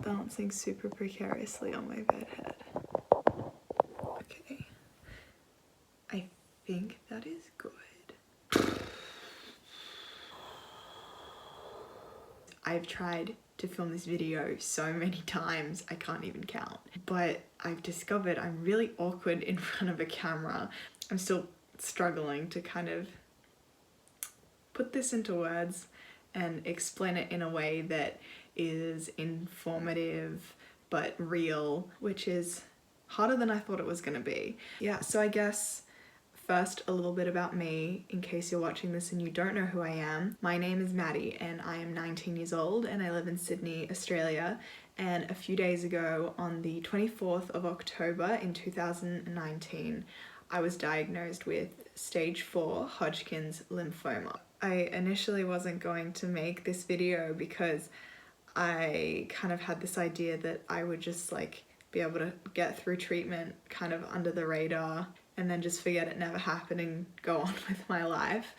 balancing super precariously on my bed head. Okay, I think that is good. I've tried to film this video so many times, I can't even count. But I've discovered I'm really awkward in front of a camera. I'm still struggling to kind of put this into words and explain it in a way that is informative but real, which is harder than I thought it was gonna be. Yeah, so I guess first a little bit about me in case you're watching this and you don't know who I am. My name is Maddie and I am 19 years old and I live in Sydney, Australia. And a few days ago, on the 24th of October in 2019, I was diagnosed with stage 4 Hodgkin's lymphoma. I initially wasn't going to make this video because I kind of had this idea that I would just like be able to get through treatment kind of under the radar and then just forget it never happened and go on with my life.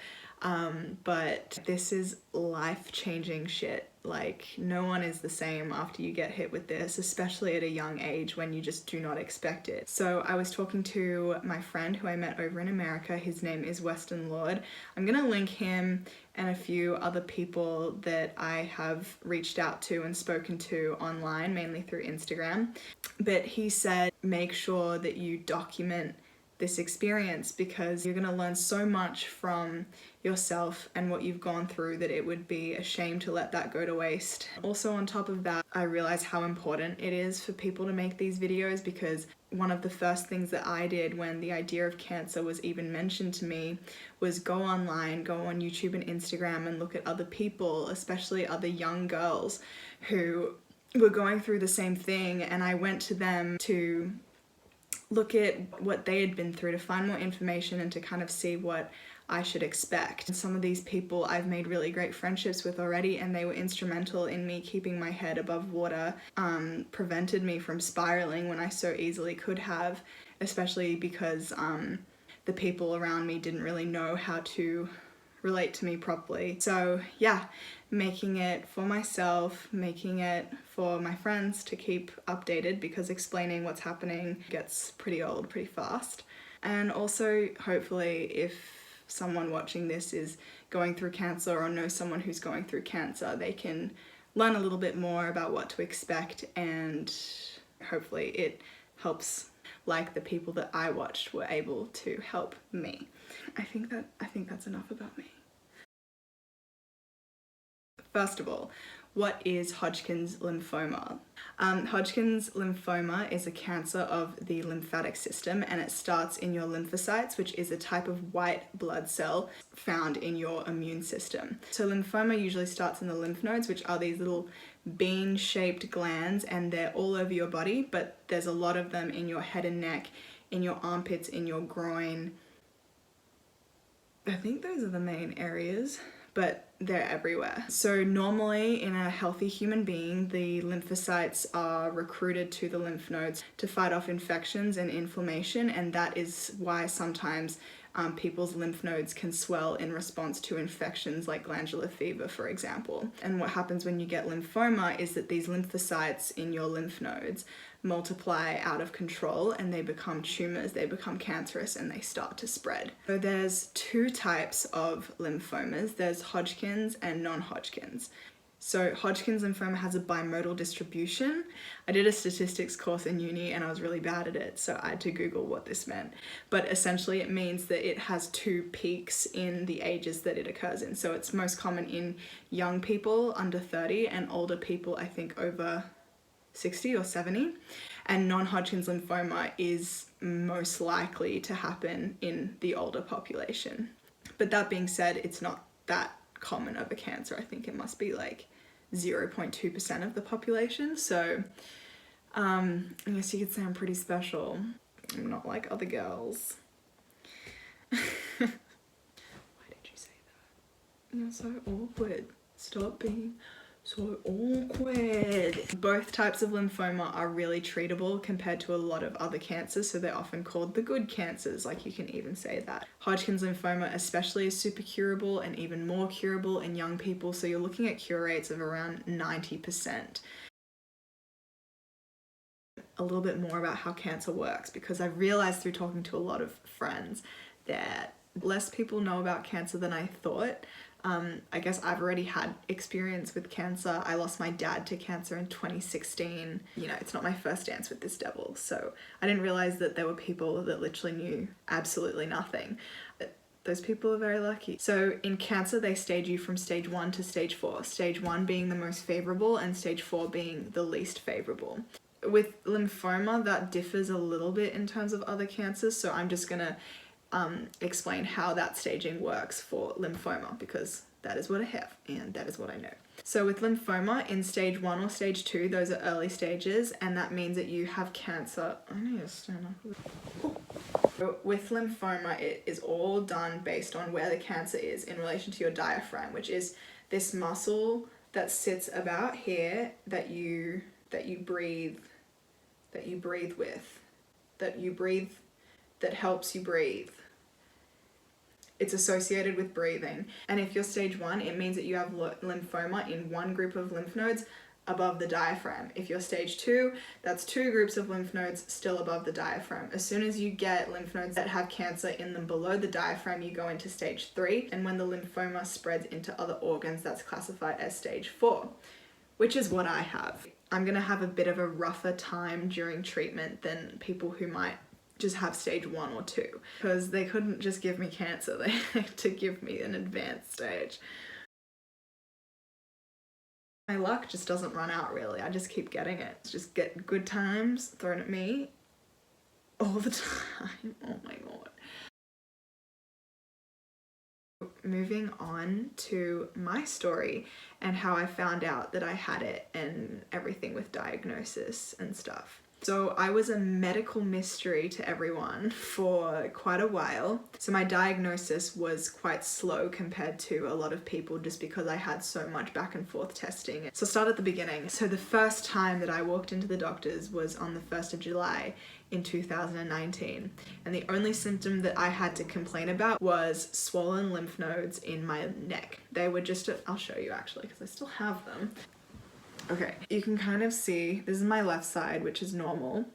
But this is life-changing shit. Like, no one is the same after you get hit with this, especially at a young age when you just do not expect it. So I was talking to my friend who I met over in America. His name is Weston Lord. I'm gonna link him and a few other people that I have reached out to and spoken to online, mainly through Instagram. But he said, make sure that you document this experience because you're going to learn so much from yourself and what you've gone through that it would be a shame to let that go to waste. Also, on top of that, I realized how important it is for people to make these videos because one of the first things that I did when the idea of cancer was even mentioned to me was go online, go on YouTube and Instagram and look at other people, especially other young girls who were going through the same thing, and I went to them to look at what they had been through, to find more information and to kind of see what I should expect. And some of these people I've made really great friendships with already, and they were instrumental in me keeping my head above water, prevented me from spiraling when I so easily could have, especially because the people around me didn't really know how to relate to me properly. So yeah, making it for myself, making it for my friends to keep updated because explaining what's happening gets pretty old pretty fast. And also, hopefully, if someone watching this is going through cancer or knows someone who's going through cancer, they can learn a little bit more about what to expect, and hopefully it helps like the people that I watched were able to help me. I think that's enough about me. First of all, what is Hodgkin's lymphoma? Hodgkin's lymphoma is a cancer of the lymphatic system, and it starts in your lymphocytes, which is a type of white blood cell found in your immune system. So lymphoma usually starts in the lymph nodes, which are these little bean-shaped glands, and they're all over your body, but there's a lot of them in your head and neck, in your armpits, in your groin. I think those are the main areas, but they're everywhere. So normally in a healthy human being, the lymphocytes are recruited to the lymph nodes to fight off infections and inflammation, and that is why sometimes people's lymph nodes can swell in response to infections like glandular fever, for example. And what happens when you get lymphoma is that these lymphocytes in your lymph nodes multiply out of control and they become tumors, they become cancerous, and they start to spread. So there's two types of lymphomas. There's Hodgkin's and non-Hodgkin's. So Hodgkin's lymphoma has a bimodal distribution. I did a statistics course in uni and I was really bad at it, so I had to Google what this meant. But essentially it means that it has two peaks in the ages that it occurs in. So it's most common in young people under 30 and older people, I think, over 60 or 70. And non-Hodgkin's lymphoma is most likely to happen in the older population. But that being said, it's not that common of a cancer. I think it must be like 0.2% of the population. So I guess you could say I'm pretty special. I'm not like other girls. Why did you say that? You're so awkward. Stop being so awkward. Both types of lymphoma are really treatable compared to a lot of other cancers, so they're often called the good cancers, like you can even say that. Hodgkin's lymphoma especially is super curable and even more curable in young people, so you're looking at cure rates of around 90%. a little bit more about how cancer works, because I've realized through talking to a lot of friends that less people know about cancer than I thought. I guess I've already had experience with cancer. I lost my dad to cancer in 2016. You know, it's not my first dance with this devil, so I didn't realize that there were people that literally knew absolutely nothing. But those people are very lucky. So in cancer, they stage you from stage 1 to stage 4. Stage 1 being the most favorable and stage 4 being the least favorable. With lymphoma, that differs a little bit in terms of other cancers, so I'm just gonna explain how that staging works for lymphoma, because that is what I have and that is what I know. So with lymphoma, in stage 1 or stage 2, those are early stages, and that means that you have cancer. I need to stand up. With lymphoma, it is all done based on where the cancer is in relation to your diaphragm, which is this muscle that sits about here that you breathe with, that helps you breathe. It's associated with breathing. And if you're stage 1, it means that you have lymphoma in one group of lymph nodes above the diaphragm. If you're stage 2, that's 2 groups of lymph nodes still above the diaphragm. As soon as you get lymph nodes that have cancer in them below the diaphragm, you go into stage 3. And when the lymphoma spreads into other organs, that's classified as stage 4, which is what I have. I'm gonna have a bit of a rougher time during treatment than people who might just have stage 1 or 2, because they couldn't just give me cancer, they had to give me an advanced stage. My luck just doesn't run out, really. I just keep getting it. Just get good times thrown at me all the time. Oh my god. Moving on to my story and how I found out that I had it and everything with diagnosis and stuff. So I was a medical mystery to everyone for quite a while. So my diagnosis was quite slow compared to a lot of people, just because I had so much back and forth testing. So I'll start at the beginning. So the first time that I walked into the doctors was on the 1st of July in 2019. And the only symptom that I had to complain about was swollen lymph nodes in my neck. They were just, I'll show you actually, because I still have them. Okay, you can kind of see, this is my left side, which is normal.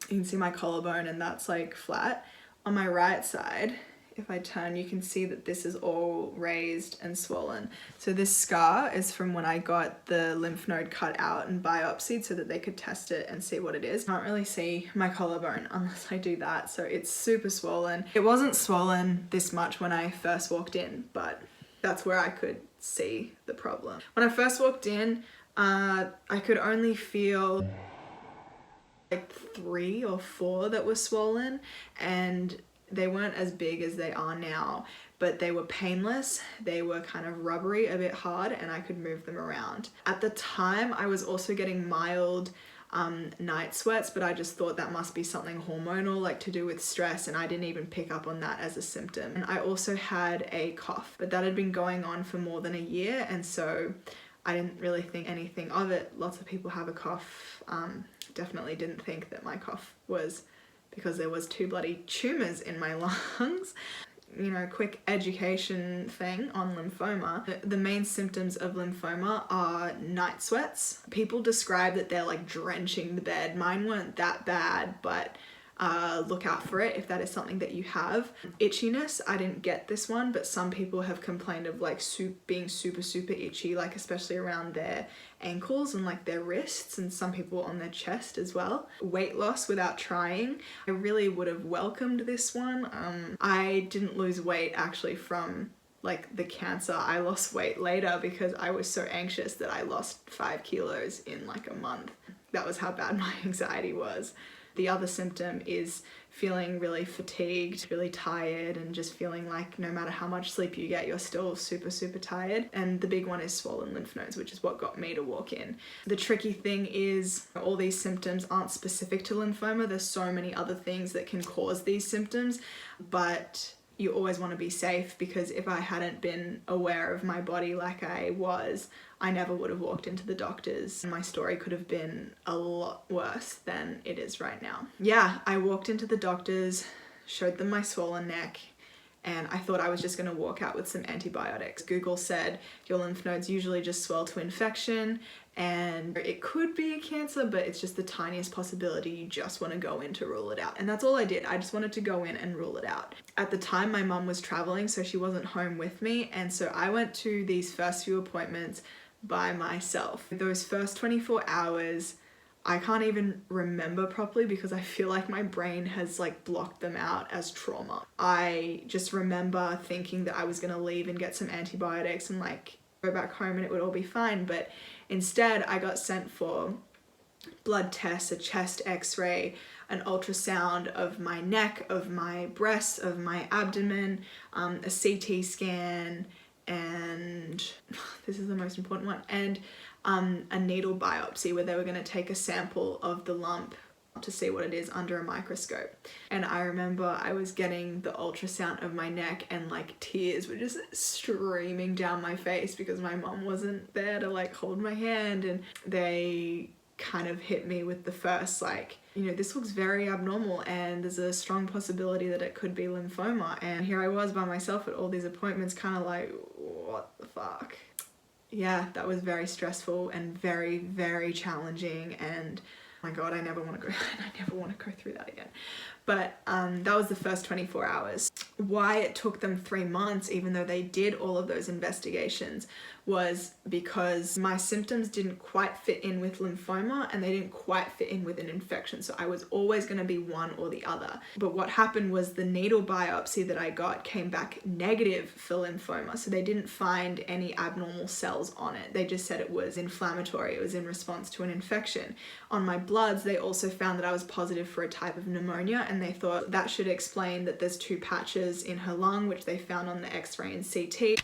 You can see my collarbone and that's like flat. On my right side, if I turn, you can see that this is all raised and swollen. So this scar is from when I got the lymph node cut out and biopsied so that they could test it and see what it is. Can't really see my collarbone unless I do that, so it's super swollen. It wasn't swollen this much when I first walked in, but that's where I could see the problem. When I first walked in, I could only feel like 3 or 4 that were swollen, and they weren't as big as they are now, but they were painless. They were kind of rubbery, a bit hard, and I could move them around. At the time, I was also getting mild night sweats, but I just thought that must be something hormonal, like to do with stress, and I didn't even pick up on that as a symptom. And I also had a cough, but that had been going on for more than a year, and so I didn't really think anything of it. Lots of people have a cough. Definitely didn't think that my cough was because there was 2 bloody tumors in my lungs. You know, quick education thing on lymphoma. The main symptoms of lymphoma are night sweats. People describe that they're like drenching the bed. Mine weren't that bad, but look out for it if that is something that you have. Itchiness, I didn't get this one, but some people have complained of like being super itchy, like especially around their ankles and like their wrists, and some people on their chest as well. Weight loss without trying, I really would have welcomed this one. I didn't lose weight actually from like the cancer. I lost weight later because I was so anxious that I lost 5 kilos in like a month. That was how bad my anxiety was. The other symptom is feeling really fatigued, really tired, and just feeling like no matter how much sleep you get, you're still super tired. And the big one is swollen lymph nodes, which is what got me to walk in. The tricky thing is all these symptoms aren't specific to lymphoma. There's so many other things that can cause these symptoms, but you always want to be safe, because if I hadn't been aware of my body like I was, I never would have walked into the doctors. My story could have been a lot worse than it is right now. Yeah, I walked into the doctors, showed them my swollen neck, and I thought I was just going to walk out with some antibiotics. Google said your lymph nodes usually just swell to infection, and it could be a cancer, but it's just the tiniest possibility. You just want to go in to rule it out. And that's all I did. I just wanted to go in and rule it out. At the time, my mum was traveling, so she wasn't home with me. And so I went to these first few appointments by myself. Those first 24 hours, I can't even remember properly because I feel like my brain has like blocked them out as trauma. I just remember thinking that I was gonna leave and get some antibiotics and like go back home and it would all be fine. But instead I got sent for blood tests, a chest x-ray, an ultrasound of my neck, of my breasts, of my abdomen, a CT scan, and this is the most important one, and a needle biopsy where they were going to take a sample of the lump to see what it is under a microscope. And I remember I was getting the ultrasound of my neck and like tears were just streaming down my face because my mom wasn't there to like hold my hand, and they kind of hit me with the first like, you know, this looks very abnormal and there's a strong possibility that it could be lymphoma. And here I was by myself at all these appointments, kind of like, what the fuck? Yeah, that was very stressful and very, very challenging, and oh my god, I never want to go through that again. But that was the first 24 hours. Why it took them 3 months, even though they did all of those investigations, was because my symptoms didn't quite fit in with lymphoma and they didn't quite fit in with an infection. So I was always going to be one or the other. But what happened was the needle biopsy that I got came back negative for lymphoma. So they didn't find any abnormal cells on it. They just said it was inflammatory. It was in response to an infection. On my bloods, they also found that I was positive for a type of pneumonia, and they thought that should explain that there's 2 patches in her lung, which they found on the x-ray and CT.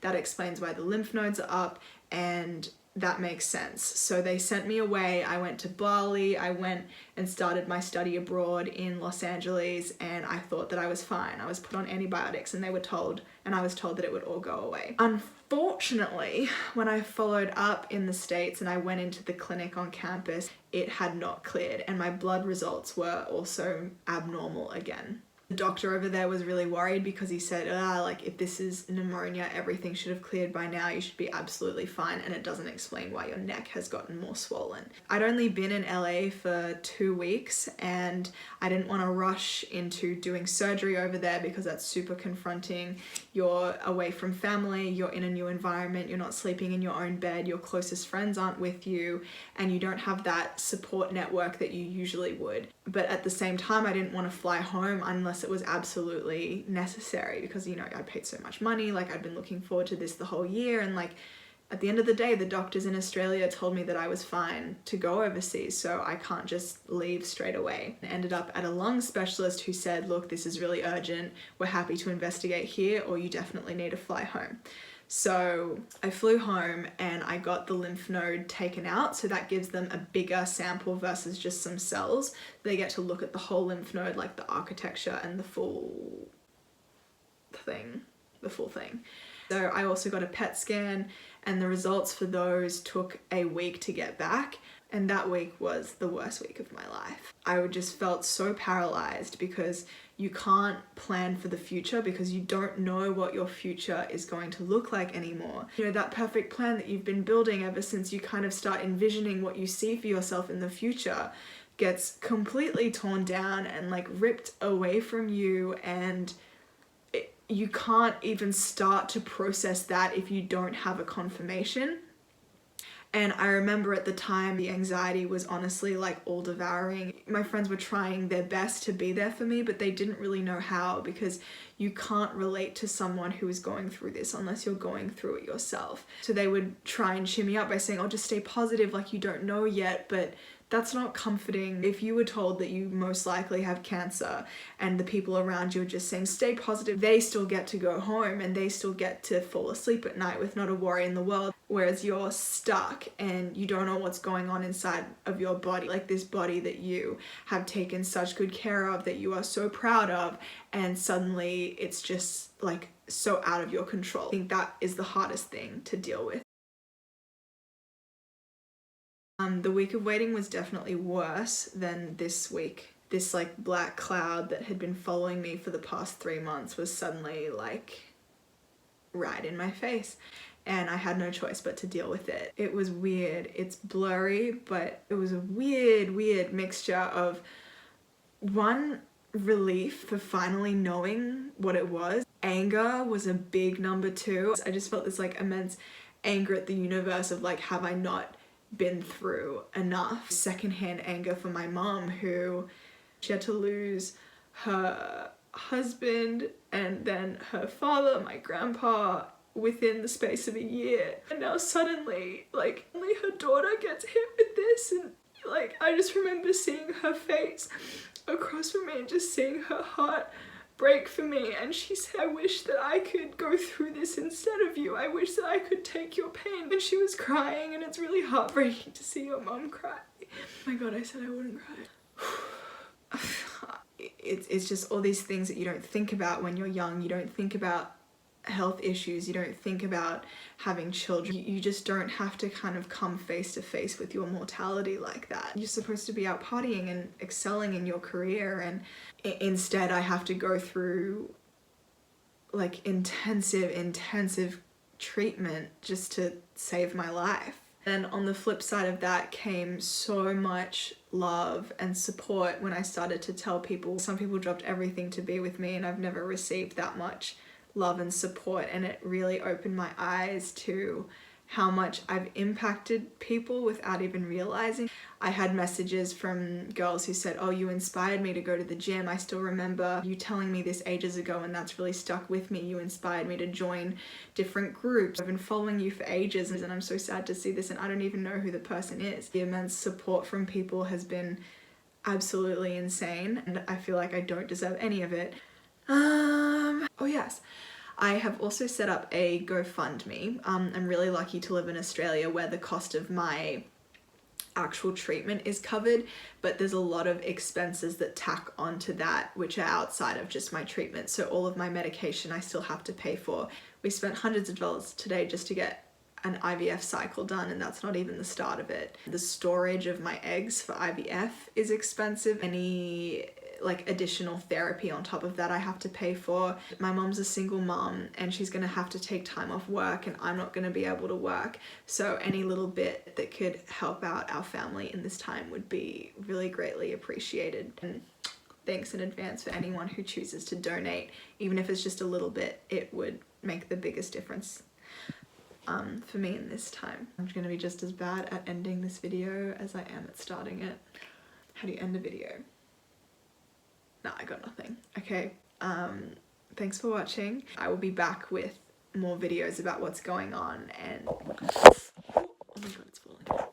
That explains why the lymph nodes are up, and that makes sense. So they sent me away. I went to Bali. I went and started my study abroad in Los Angeles, and I thought that I was fine. I was put on antibiotics and I was told that it would all go away. Unfortunately, when I followed up in the States and I went into the clinic on campus, it had not cleared, and my blood results were also abnormal again. The doctor over there was really worried because he said, like, if this is pneumonia, everything should have cleared by now. You should be absolutely fine, and it doesn't explain why your neck has gotten more swollen. I'd only been in LA for 2 weeks, and I didn't want to rush into doing surgery over there because that's super confronting. You're away from family, you're in a new environment, you're not sleeping in your own bed, your closest friends aren't with you, and you don't have that support network that you usually would. But at the same time, I didn't want to fly home unless it was absolutely necessary because, you know, I paid so much money. Like, I'd been looking forward to this the whole year, and like at the end of the day, the doctors in Australia told me that I was fine to go overseas, so I can't just leave straight away. I ended up at a lung specialist who said, look, this is really urgent. We're happy to investigate here, or you definitely need to fly home. So I flew home and I got the lymph node taken out. So that gives them a bigger sample versus just some cells. They get to look at the whole lymph node, like the architecture and the full thing. So I also got a PET scan, and the results for those took a week to get back. And that week was the worst week of my life. I just felt so paralyzed because you can't plan for the future because you don't know what your future is going to look like anymore. You know, that perfect plan that you've been building ever since you kind of start envisioning what you see for yourself in the future gets completely torn down and like ripped away from you, and you can't even start to process that if you don't have a confirmation. And I remember at the time, the anxiety was honestly like all devouring. My friends were trying their best to be there for me, but they didn't really know how, because you can't relate to someone who is going through this unless you're going through it yourself. So they would try and cheer me up by saying, oh, just stay positive, like you don't know yet, but that's not comforting. If you were told that you most likely have cancer and the people around you are just saying, stay positive, they still get to go home and they still get to fall asleep at night with not a worry in the world. Whereas you're stuck and you don't know what's going on inside of your body, like this body that you have taken such good care of, that you are so proud of, and suddenly it's just like so out of your control. I think that is the hardest thing to deal with. The week of waiting was definitely worse than this week. This like black cloud that had been following me for the past 3 months was suddenly like right in my face, and I had no choice but to deal with it. It was weird. It's blurry, but it was a weird mixture of one, relief for finally knowing what it was. Anger was a big number 2. I just felt this like immense anger at the universe of like, have I not been through enough? Secondhand anger for my mom, who she had to lose her husband and then her father, my grandpa, within the space of a year, and now suddenly like only her daughter gets hit with this. And like I just remember seeing her face across from me and just seeing her heart break for me, and she said, I wish that I could go through this instead of you. I wish that I could take your pain. And she was crying, and it's really heartbreaking to see your mom cry. Oh my god, I said I wouldn't cry. It's just all these things that you don't think about when you're young. You don't think about health issues, you don't think about having children. You just don't have to kind of come face to face with your mortality like that. You're supposed to be out partying and excelling in your career, and instead I have to go through like intensive treatment just to save my life. And on the flip side of that came so much love and support when I started to tell people. Some people dropped everything to be with me, and I've never received that much love and support, and it really opened my eyes to how much I've impacted people without even realizing. I had messages from girls who said, oh, you inspired me to go to the gym. I still remember you telling me this ages ago, and that's really stuck with me. You inspired me to join different groups. I've been following you for ages, and I'm so sad to see this, and I don't even know who the person is. The immense support from people has been absolutely insane, and I feel like I don't deserve any of it. Oh yes, I have also set up a GoFundMe. I'm really lucky to live in Australia where the cost of my actual treatment is covered, but there's a lot of expenses that tack onto that which are outside of just my treatment. So all of my medication I still have to pay for. We spent hundreds of dollars today just to get an IVF cycle done, and that's not even the start of it. The storage of my eggs for IVF is expensive. Any like additional therapy on top of that I have to pay for. My mom's a single mom, and she's gonna have to take time off work, and I'm not gonna be able to work. So any little bit that could help out our family in this time would be really greatly appreciated. And thanks in advance for anyone who chooses to donate. Even if it's just a little bit, it would make the biggest difference for me in this time. I'm gonna be just as bad at ending this video as I am at starting it. How do you end a video? No, I got nothing. Okay, thanks for watching. I will be back with more videos about what's going on, and oh my god, it's falling.